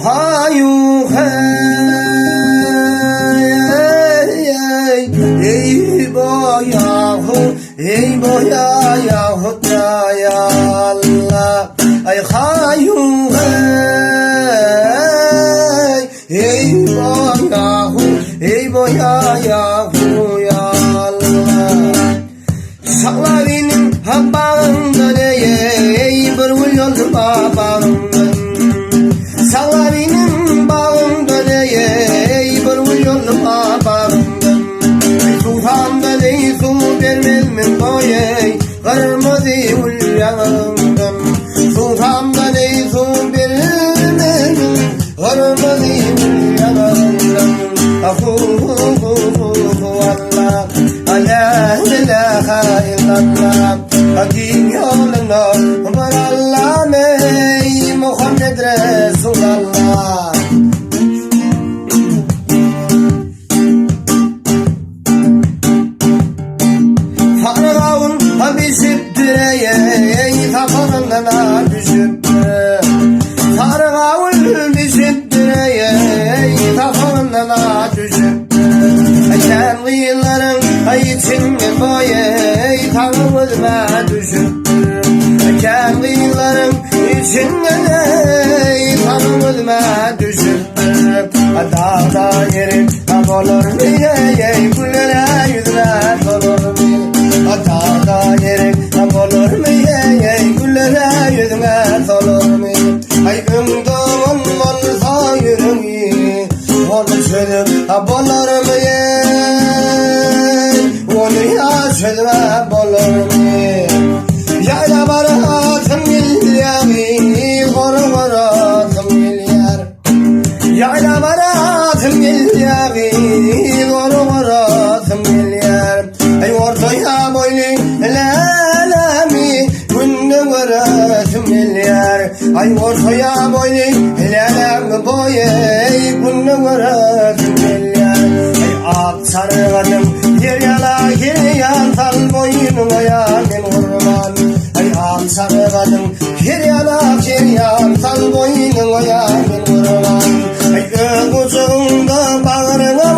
Hayu hey ey boya yahu ya Allah ay hayu hey boya yahu ya Allah Sağlarının habağında ey bir yol babağında Sağlarının bağında ey bir yol babağında Tuhamda ey su vermez mi koyey Karmadı uyandım Tuhamda ey su vermez mi Karmadı uyandım Ahu Allah La ilahe illallah Hakim yoluna var Allah ey Muhammed Resulallah Fargavun habisiptir ey Tafanına düşüptür Fargavun habisiptir ey Tafanına düşüptür Sen kıyıların içinde boy ey Tanrımızma düşüptür Sen kıyıların içinde ey Tanrımızma düşüptür Dağda yerim olur mu ey Güllere yüzüne olur mu Dağda yerim olur mu ey Güllere yüzüne olur mu Ay ümdümün olsa yürümeyi Onu çözüp olur mu Onu yaşadına olur mu Yayla baratım milyari Koru baratım milyar Yayla baratım milyari Koru baratım milyar Ay ortaya boylu lelemi Günde baratım milyar Ay ortaya boylu lelemi boy Günde baratım milyar Ay ak sarıladım yer yan tal boynuma yamin kurban Ay ak sarıladım yer yan tal boynuma yamin kurban Ay öküzünde bağrına